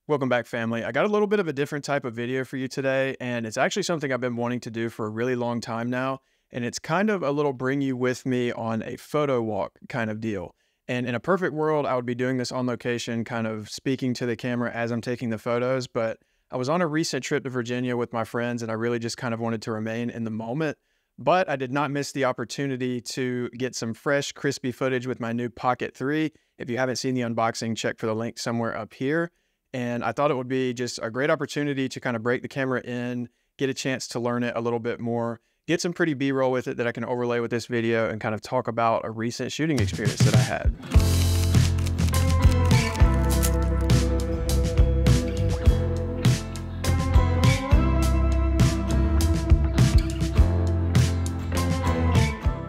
Welcome back, family. I got a little bit of a different type of video for you today, and it's actually something I've been wanting to do for a really long time now, and it's kind of a little bring you with me on a photo walk kind of deal. And in a perfect world, I would be doing this on location, kind of speaking to the camera as I'm taking the photos, but I was on a recent trip to Virginia with my friends, and I really just kind of wanted to remain in the moment. But I did not miss the opportunity to get some fresh, crispy footage with my new Pocket 3. If you haven't seen the unboxing, check for the link somewhere up here. And I thought it would be just a great opportunity to kind of break the camera in, get a chance to learn it a little bit more, get some pretty B-roll with it that I can overlay with this video and kind of talk about a recent shooting experience that I had.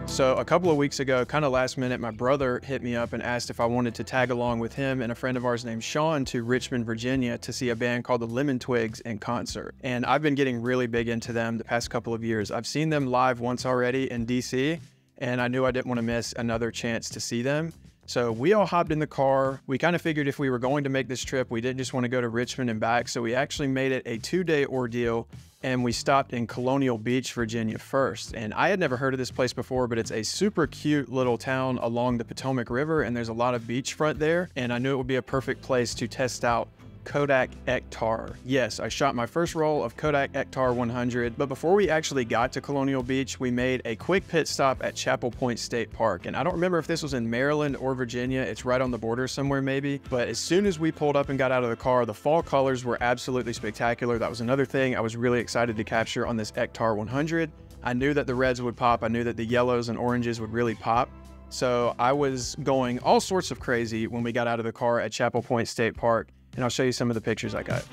So a couple of weeks ago, kind of last minute, my brother hit me up and asked if I wanted to tag along with him and a friend of ours named Sean to Richmond, Virginia to see a band called the Lemon Twigs in concert. And I've been getting really big into them the past couple of years. I've seen them live once already in DC, and I knew I didn't want to miss another chance to see them. So we all hopped in the car. We kind of figured if we were going to make this trip, we didn't just want to go to Richmond and back. So we actually made it a 2-day ordeal, and we stopped in Colonial Beach, Virginia first. And I had never heard of this place before, but it's a super cute little town along the Potomac River, and there's a lot of beachfront there. And I knew it would be a perfect place to test out Kodak Ektar. Yes, I shot my first roll of Kodak Ektar 100, but before we actually got to Colonial Beach, we made a quick pit stop at Chapel Point State Park. And I don't remember if this was in Maryland or Virginia. It's right on the border somewhere maybe. But as soon as we pulled up and got out of the car, the fall colors were absolutely spectacular. That was another thing I was really excited to capture on this Ektar 100. I knew that the reds would pop. I knew that the yellows and oranges would really pop. So I was going all sorts of crazy when we got out of the car at Chapel Point State Park. And I'll show you some of the pictures I got.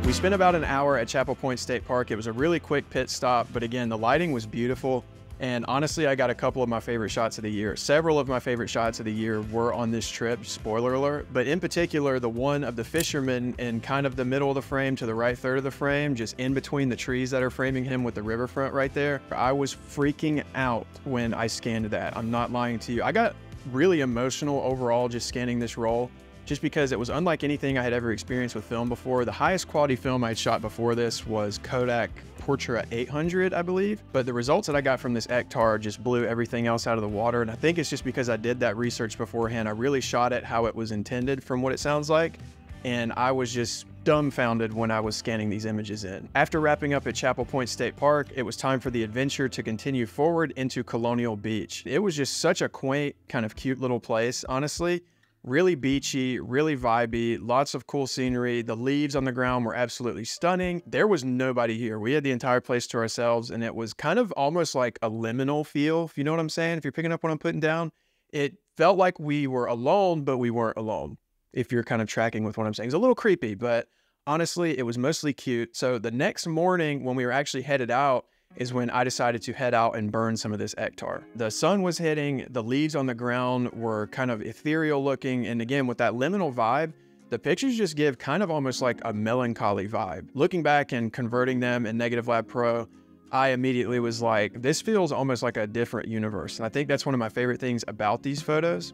We spent about an hour at Chapel Point State Park. It was a really quick pit stop, but again, the lighting was beautiful. And honestly, I got a couple of my favorite shots of the year. Several of my favorite shots of the year were on this trip, spoiler alert. But in particular, the one of the fisherman in kind of the middle of the frame to the right third of the frame, just in between the trees that are framing him with the riverfront right there. I was freaking out when I scanned that. I'm not lying to you. I got really emotional overall just scanning this roll, just because it was unlike anything I had ever experienced with film before. The highest quality film I had shot before this was Kodak Portra 800, I believe. But the results that I got from this Ektar just blew everything else out of the water. And I think it's just because I did that research beforehand. I really shot it how it was intended from what it sounds like. And I was just dumbfounded when I was scanning these images in. After wrapping up at Chapel Point State Park, it was time for the adventure to continue forward into Colonial Beach. It was just such a quaint, kind of cute little place, honestly. Really beachy, really vibey, lots of cool scenery. The leaves on the ground were absolutely stunning. There was nobody here. We had the entire place to ourselves, and it was kind of almost like a liminal feel, if you know what I'm saying, if you're picking up what I'm putting down. It felt like we were alone, but we weren't alone, if you're kind of tracking with what I'm saying. It's a little creepy, but honestly, it was mostly cute. So the next morning when we were actually headed out, is when I decided to head out and burn some of this Ektar. The sun was hitting, the leaves on the ground were kind of ethereal looking, and again, with that liminal vibe, the pictures just give kind of almost like a melancholy vibe. Looking back and converting them in Negative Lab Pro, I immediately was like, this feels almost like a different universe. And I think that's one of my favorite things about these photos.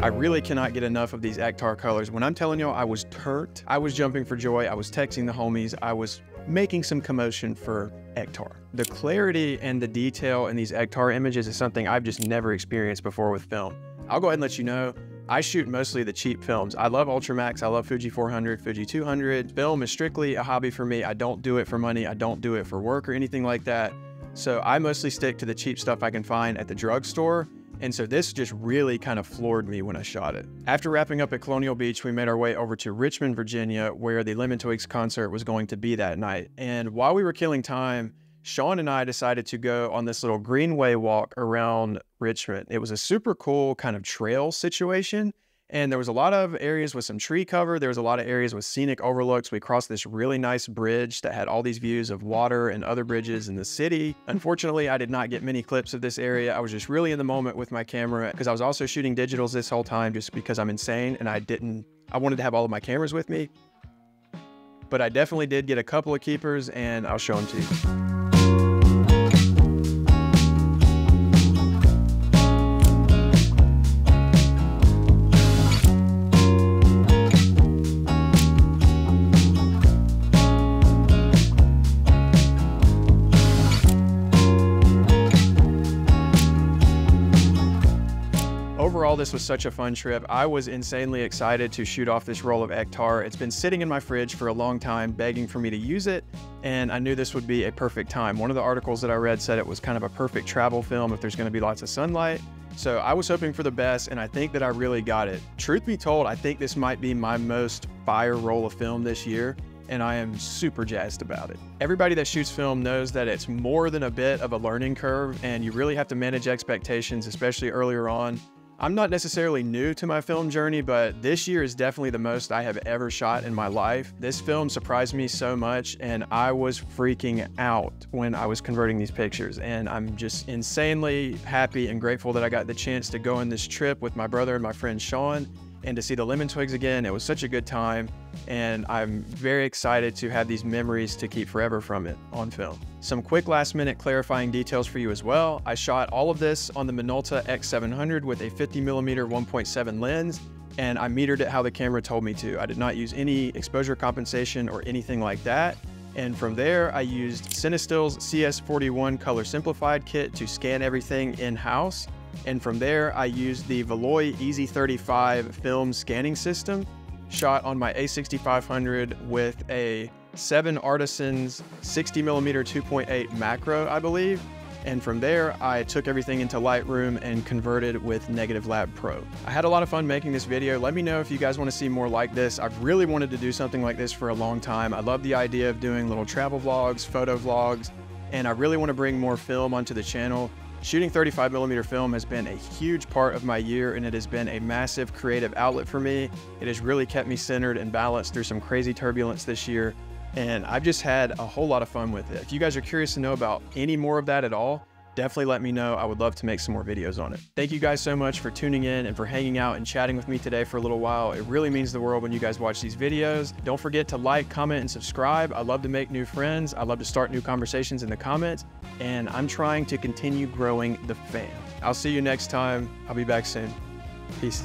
I really cannot get enough of these Ektar colors. When I'm telling y'all, I was turned. I was jumping for joy. I was texting the homies. I was making some commotion for Ektar. The clarity and the detail in these Ektar images is something I've just never experienced before with film. I'll go ahead and let you know, I shoot mostly the cheap films. I love Ultramax, I love Fuji 400, Fuji 200. Film is strictly a hobby for me. I don't do it for money, I don't do it for work or anything like that. So I mostly stick to the cheap stuff I can find at the drugstore. And so this just really kind of floored me when I shot it. After wrapping up at Colonial Beach, we made our way over to Richmond, Virginia, where the Lemon Twigs concert was going to be that night. And while we were killing time, Sean and I decided to go on this little greenway walk around Richmond. It was a super cool kind of trail situation. And there was a lot of areas with some tree cover. There was a lot of areas with scenic overlooks. We crossed this really nice bridge that had all these views of water and other bridges in the city. Unfortunately, I did not get many clips of this area. I was just really in the moment with my camera because I was also shooting digitals this whole time just because I'm insane and I wanted to have all of my cameras with me. But I definitely did get a couple of keepers and I'll show them to you. Overall, this was such a fun trip. I was insanely excited to shoot off this roll of Ektar. It's been sitting in my fridge for a long time, begging for me to use it, and I knew this would be a perfect time. One of the articles that I read said it was kind of a perfect travel film if there's going to be lots of sunlight. So I was hoping for the best, and I think that I really got it. Truth be told, I think this might be my most fire roll of film this year, and I am super jazzed about it. Everybody that shoots film knows that it's more than a bit of a learning curve, and you really have to manage expectations, especially earlier on. I'm not necessarily new to my film journey, but this year is definitely the most I have ever shot in my life. This film surprised me so much, and I was freaking out when I was converting these pictures. And I'm just insanely happy and grateful that I got the chance to go on this trip with my brother and my friend Sean and to see the Lemon Twigs again. It was such a good time, and I'm very excited to have these memories to keep forever from it on film. Some quick last minute clarifying details for you as well. I shot all of this on the Minolta X-700 with a 50mm 1.7 lens, and I metered it how the camera told me to. I did not use any exposure compensation or anything like that. And from there, I used Cinestill's CS41 Color Simplified kit to scan everything in-house. And from there, I used the Valoi Easy35 film scanning system, shot on my A6500 with a 7 Artisans 60mm 2.8 macro, I believe. And from there, I took everything into Lightroom and converted with Negative Lab Pro. I had a lot of fun making this video. Let me know if you guys want to see more like this. I've really wanted to do something like this for a long time. I love the idea of doing little travel vlogs, photo vlogs, and I really want to bring more film onto the channel. Shooting 35mm film has been a huge part of my year, and it has been a massive creative outlet for me. It has really kept me centered and balanced through some crazy turbulence this year, and I've just had a whole lot of fun with it. If you guys are curious to know about any more of that at all, definitely let me know. I would love to make some more videos on it. Thank you guys so much for tuning in and for hanging out and chatting with me today for a little while. It really means the world when you guys watch these videos. Don't forget to like, comment, and subscribe. I love to make new friends. I love to start new conversations in the comments, and I'm trying to continue growing the fam. I'll see you next time. I'll be back soon. Peace.